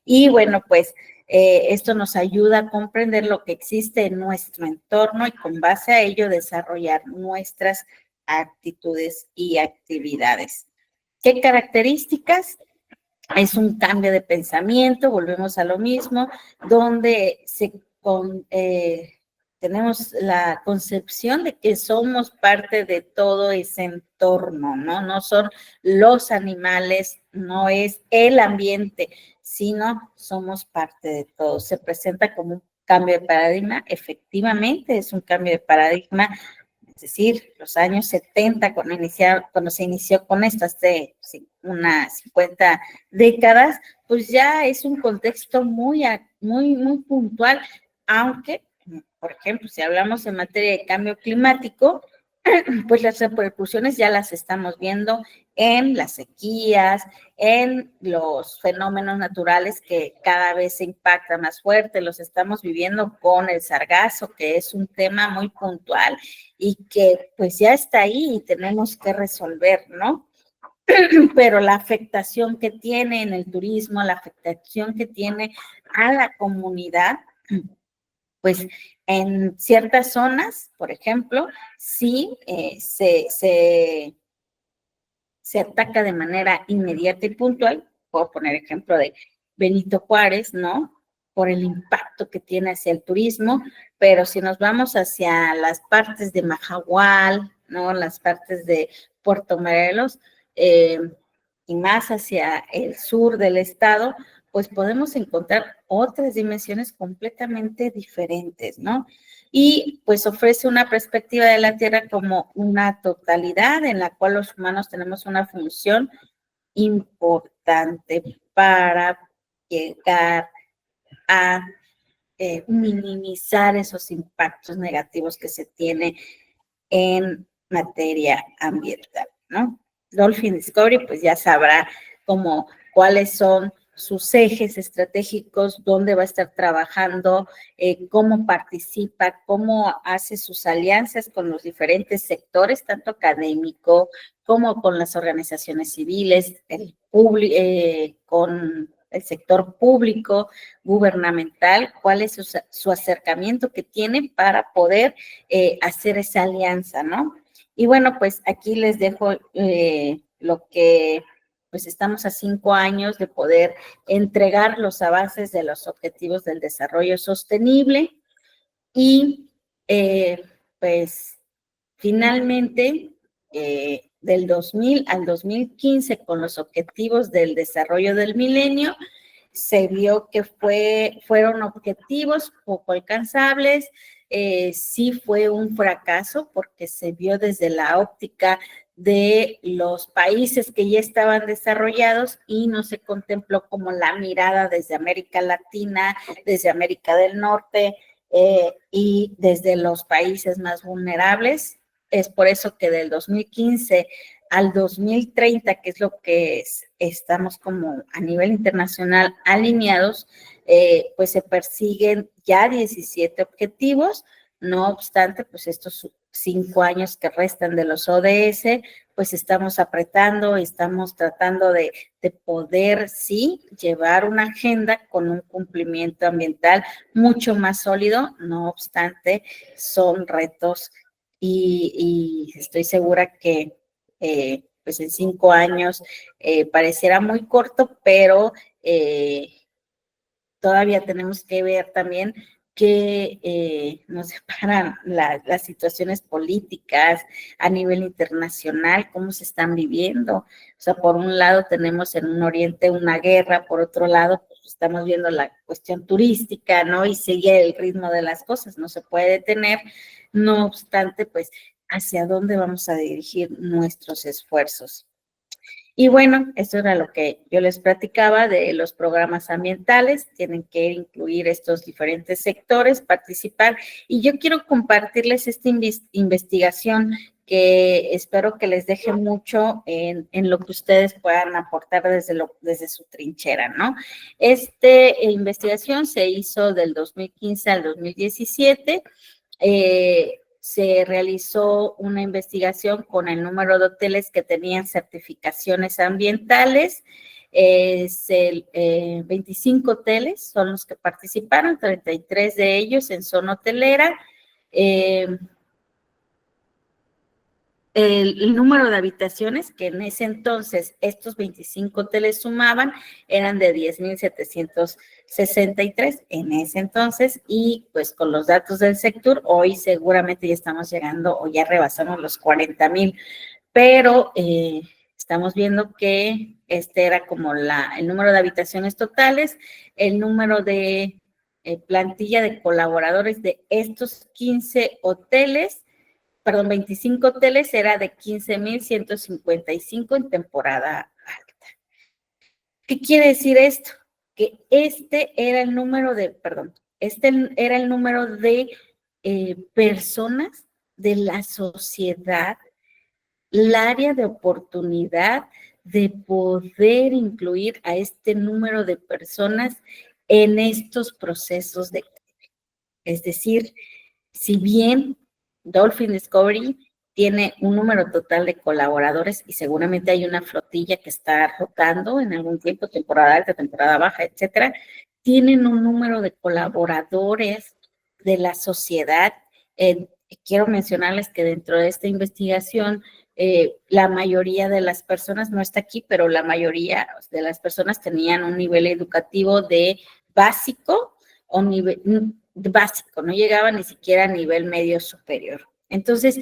B: Y bueno, pues esto nos ayuda a comprender lo que existe en nuestro entorno y con base a ello desarrollar nuestras actitudes y actividades. ¿Qué características? Es un cambio de pensamiento, volvemos a lo mismo, donde tenemos la concepción de que somos parte de todo ese entorno, ¿no? No son los animales, no es el ambiente, sino somos parte de todo. Se presenta como un cambio de paradigma, efectivamente es un cambio de paradigma, es decir, los años 70, cuando se inició con esto, hace unas 50 décadas, pues ya es un contexto muy puntual, aunque, por ejemplo, si hablamos en materia de cambio climático, pues las repercusiones ya las estamos viendo en las sequías, en los fenómenos naturales que cada vez se impactan más fuerte, los estamos viviendo con el sargazo, que es un tema muy puntual y que pues ya está ahí y tenemos que resolver, ¿no? Pero la afectación que tiene en el turismo, la afectación que tiene a la comunidad, pues en ciertas zonas, por ejemplo, sí se ataca de manera inmediata y puntual. Puedo poner ejemplo de Benito Juárez, ¿no? Por el impacto que tiene hacia el turismo, pero si nos vamos hacia las partes de Majahual, ¿no? Las partes de Puerto Morelos, y más hacia el sur del estado, pues podemos encontrar otras dimensiones completamente diferentes, ¿no? Y pues ofrece una perspectiva de la Tierra como una totalidad en la cual los humanos tenemos una función importante para llegar a minimizar esos impactos negativos que se tiene en materia ambiental, ¿no? Dolphin Discovery, pues ya sabrá cómo, cuáles son sus ejes estratégicos, dónde va a estar trabajando, cómo participa, cómo hace sus alianzas con los diferentes sectores, tanto académico como con las organizaciones civiles, con el sector público, gubernamental, cuál es su acercamiento que tiene para poder hacer esa alianza, ¿no? Y bueno, pues aquí les dejo lo que, pues estamos a 5 años de poder entregar los avances de los objetivos del desarrollo sostenible y pues finalmente del 2000 al 2015 con los objetivos del desarrollo del milenio, se vio que fueron objetivos poco alcanzables, sí fue un fracaso porque se vio desde la óptica de los países que ya estaban desarrollados y no se contempló como la mirada desde América Latina, desde América del Norte y desde los países más vulnerables. Es por eso que del 2015 al 2030, que es lo que estamos como a nivel internacional alineados, pues se persiguen ya 17 objetivos. No obstante, pues estos 5 años que restan de los ODS, pues estamos apretando, estamos tratando de poder, sí, llevar una agenda con un cumplimiento ambiental mucho más sólido. No obstante, son retos y estoy segura que pues en 5 años pareciera muy corto, pero todavía tenemos que ver también que nos separan las situaciones políticas a nivel internacional, cómo se están viviendo. O sea, por un lado tenemos en un oriente una guerra, por otro lado pues, estamos viendo la cuestión turística, ¿no? Y sigue el ritmo de las cosas, no se puede detener. No obstante, pues, ¿hacia dónde vamos a dirigir nuestros esfuerzos? Y bueno, eso era lo que yo les platicaba de los programas ambientales, tienen que incluir estos diferentes sectores, participar, y yo quiero compartirles esta investigación que espero que les deje mucho en lo que ustedes puedan aportar desde su trinchera, ¿no? Esta investigación se hizo del 2015 al 2017, se realizó una investigación con el número de hoteles que tenían certificaciones ambientales. 25 hoteles son los que participaron, 33 de ellos en zona hotelera. El número de habitaciones que en ese entonces estos 25 hoteles sumaban eran de 10,763 en ese entonces, y pues con los datos del sector hoy seguramente ya estamos llegando o ya rebasamos los 40,000, pero estamos viendo que este era como el número de habitaciones totales, el número de plantilla de colaboradores de estos 15 hoteles, perdón, 25 hoteles, era de 15,155 en temporada alta. ¿Qué quiere decir esto? Que este era el número de personas de la sociedad, el área de oportunidad de poder incluir a este número de personas en estos procesos de cambio. Es decir, si bien Dolphin Discovery tiene un número total de colaboradores y seguramente hay una flotilla que está rotando en algún tiempo, temporada alta, temporada baja, etcétera, tienen un número de colaboradores de la sociedad. Quiero mencionarles que dentro de esta investigación la mayoría de las personas, no está aquí, pero la mayoría de las personas tenían un nivel educativo de básico o nivel básico, no llegaba ni siquiera a nivel medio superior. Entonces,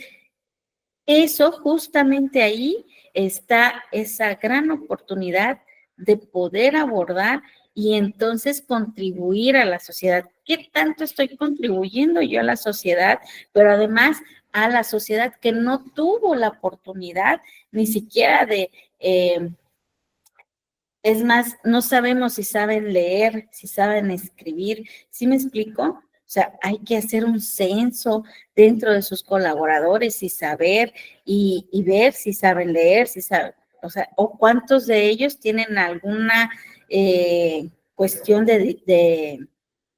B: eso justamente ahí está esa gran oportunidad de poder abordar y entonces contribuir a la sociedad. ¿Qué tanto estoy contribuyendo yo a la sociedad? Pero además a la sociedad que no tuvo la oportunidad ni siquiera de es más, no sabemos si saben leer, si saben escribir. ¿Sí me explico? O sea, hay que hacer un censo dentro de sus colaboradores y saber y ver si saben leer, si saben, o sea, o cuántos de ellos tienen alguna cuestión de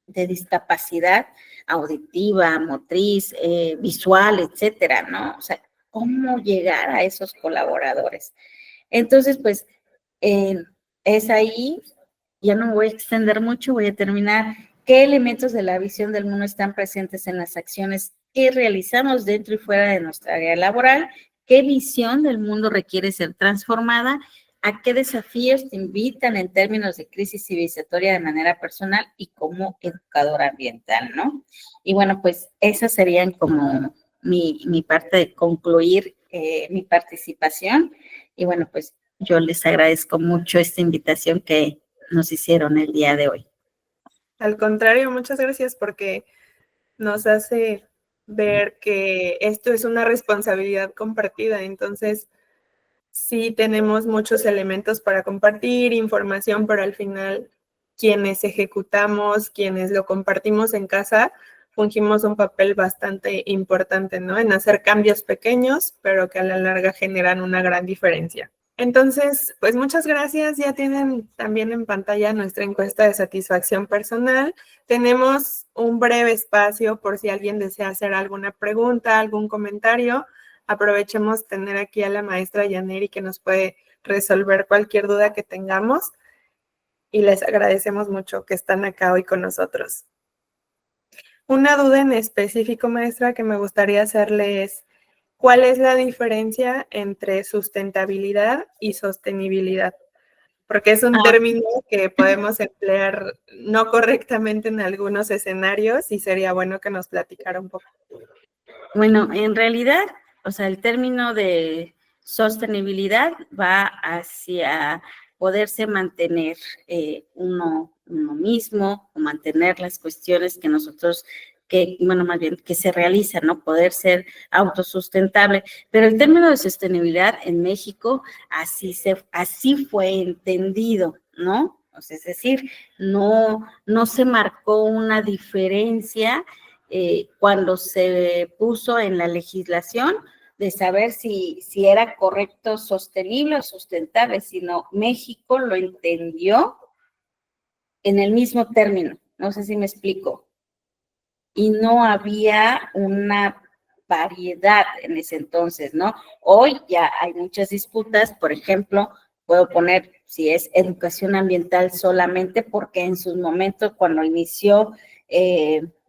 B: discapacidad auditiva, motriz, visual, etcétera, ¿no? O sea, ¿cómo llegar a esos colaboradores? Entonces, pues, eh, es ahí, ya no me voy a extender mucho, voy a terminar. ¿Qué elementos de la visión del mundo están presentes en las acciones que realizamos dentro y fuera de nuestra área laboral? ¿Qué visión del mundo requiere ser transformada? ¿A qué desafíos te invitan en términos de crisis civilizatoria de manera personal y como educadora ambiental, ¿no? Y bueno, pues esas serían como mi parte de concluir mi participación. Y bueno, pues yo les agradezco mucho esta invitación que nos hicieron el día de hoy.
A: Al contrario, muchas gracias porque nos hace ver que esto es una responsabilidad compartida. Entonces, sí tenemos muchos elementos para compartir información, pero al final quienes ejecutamos, quienes lo compartimos en casa, fungimos un papel bastante importante, ¿no? En hacer cambios pequeños, pero que a la larga generan una gran diferencia. Entonces, pues muchas gracias. Ya tienen también en pantalla nuestra encuesta de satisfacción personal. Tenemos un breve espacio por si alguien desea hacer alguna pregunta, algún comentario. Aprovechemos tener aquí a la maestra Yaneri que nos puede resolver cualquier duda que tengamos y les agradecemos mucho que están acá hoy con nosotros. Una duda en específico, maestra, que me gustaría hacerle es, ¿cuál es la diferencia entre sustentabilidad y sostenibilidad? Porque es un término que podemos emplear no correctamente en algunos escenarios y sería bueno que nos platicara un poco.
B: Bueno, en realidad, o sea, el término de sostenibilidad va hacia poderse mantener uno mismo o mantener las cuestiones que nosotros, bueno, más bien que se realizan, ¿no? Poder ser autosustentable. Pero el término de sostenibilidad en México así fue entendido, ¿no? O sea, es decir, no se marcó una diferencia cuando se puso en la legislación de saber si era correcto, sostenible o sustentable, sino México lo entendió en el mismo término. No sé si me explico. Y no había una variedad en ese entonces, ¿no? Hoy ya hay muchas disputas, por ejemplo, puedo poner si es educación ambiental solamente, porque en sus momentos, cuando inició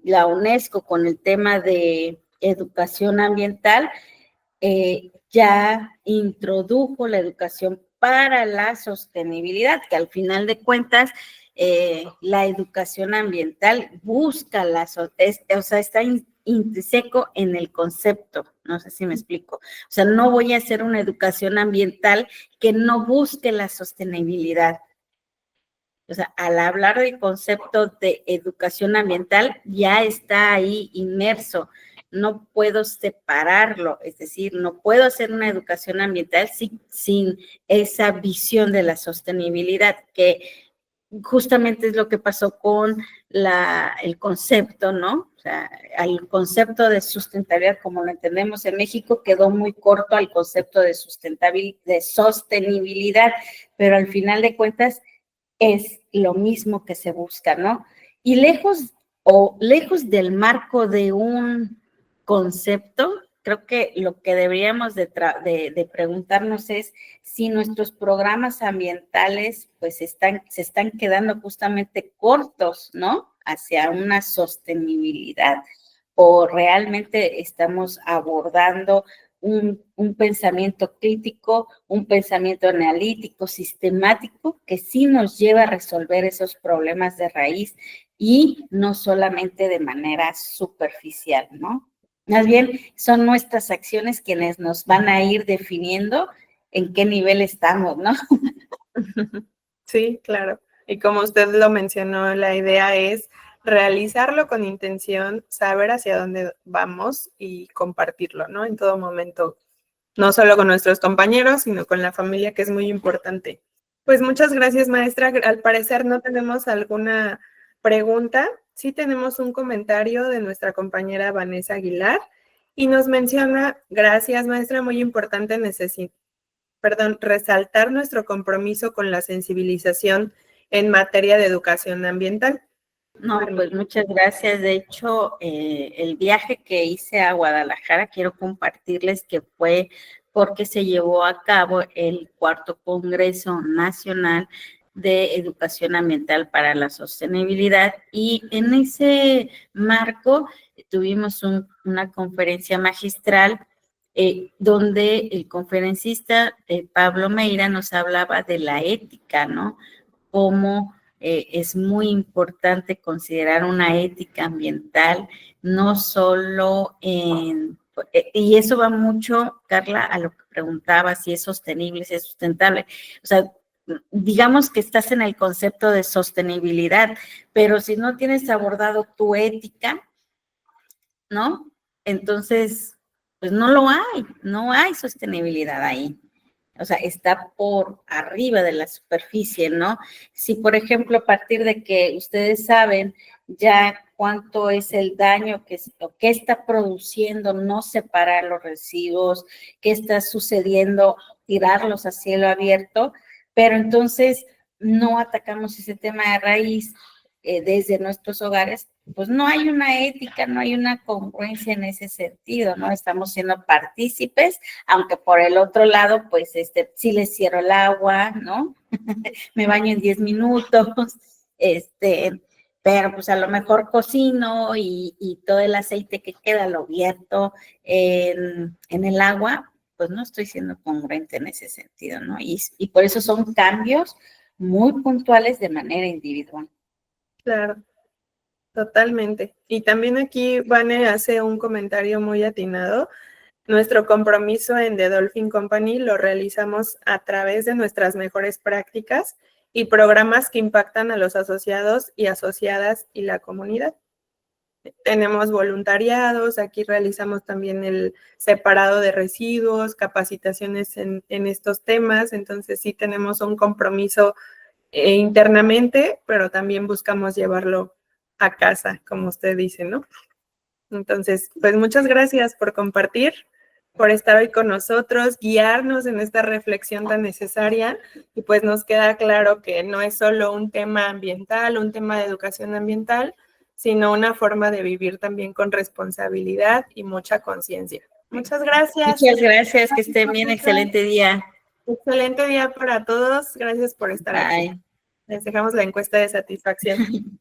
B: la UNESCO con el tema de educación ambiental, ya introdujo la educación para la sostenibilidad, que al final de cuentas, la educación ambiental busca o sea, está intrínseco en el concepto, no sé si me explico. O sea, no voy a hacer una educación ambiental que no busque la sostenibilidad. O sea, al hablar del concepto de educación ambiental, ya está ahí inmerso. No puedo separarlo, es decir, no puedo hacer una educación ambiental sin esa visión de la sostenibilidad, que justamente es lo que pasó con el concepto, ¿no? O sea, el concepto de sustentabilidad, como lo entendemos en México, quedó muy corto al concepto de sostenibilidad, pero al final de cuentas es lo mismo que se busca, ¿no? Y lejos del marco de un concepto, creo que lo que deberíamos de preguntarnos es si nuestros programas ambientales pues se están quedando justamente cortos, ¿no? Hacia una sostenibilidad o realmente estamos abordando un pensamiento crítico, un pensamiento analítico, sistemático, que sí nos lleva a resolver esos problemas de raíz y no solamente de manera superficial, ¿no? Más bien son nuestras acciones quienes nos van a ir definiendo en qué nivel estamos, ¿no?
A: Sí, claro. Y como usted lo mencionó, la idea es realizarlo con intención, saber hacia dónde vamos y compartirlo, ¿no? En todo momento, no solo con nuestros compañeros, sino con la familia, que es muy importante. Pues muchas gracias, maestra. Al parecer no tenemos alguna pregunta. Sí tenemos un comentario de nuestra compañera Vanessa Aguilar y nos menciona, gracias, maestra, muy importante resaltar nuestro compromiso con la sensibilización en materia de educación ambiental.
B: No, pues muchas gracias. De hecho, el viaje que hice a Guadalajara, quiero compartirles que fue porque se llevó a cabo el cuarto Congreso Nacional de Educación Ambiental para la Sostenibilidad y en ese marco tuvimos una conferencia magistral donde el conferencista Pablo Meira nos hablaba de la ética, ¿no? Cómo es muy importante considerar una ética ambiental, no solo y eso va mucho, Carla, a lo que preguntaba, si es sostenible, si es sustentable. O sea, digamos que estás en el concepto de sostenibilidad, pero si no tienes abordado tu ética, ¿no? Entonces, pues no hay sostenibilidad ahí. O sea, está por arriba de la superficie, ¿no? Si, por ejemplo, a partir de que ustedes saben ya cuánto es el daño o qué está produciendo no separar los residuos, qué está sucediendo, tirarlos a cielo abierto, pero entonces no atacamos ese tema de raíz desde nuestros hogares, pues no hay una ética, no hay una congruencia en ese sentido, ¿no? Estamos siendo partícipes, aunque por el otro lado, pues, sí les cierro el agua, ¿no? Me baño en 10 minutos, pero pues a lo mejor cocino y todo el aceite que queda lo vierto en el agua, pues no estoy siendo congruente en ese sentido, ¿no? Y por eso son cambios muy puntuales de manera individual.
A: Claro, totalmente. Y también aquí Vane hace un comentario muy atinado. Nuestro compromiso en The Dolphin Company lo realizamos a través de nuestras mejores prácticas y programas que impactan a los asociados y asociadas y la comunidad. Tenemos voluntariados, aquí realizamos también el separado de residuos, capacitaciones en estos temas, entonces sí tenemos un compromiso internamente, pero también buscamos llevarlo a casa, como usted dice, ¿no? Entonces, pues muchas gracias por compartir, por estar hoy con nosotros, guiarnos en esta reflexión tan necesaria y pues nos queda claro que no es solo un tema ambiental, un tema de educación ambiental, sino una forma de vivir también con responsabilidad y mucha conciencia. Muchas gracias.
B: Muchas gracias, que estén bien, excelente día.
A: Excelente día para todos, gracias por estar aquí.
B: Bye.
A: Les dejamos la encuesta de satisfacción.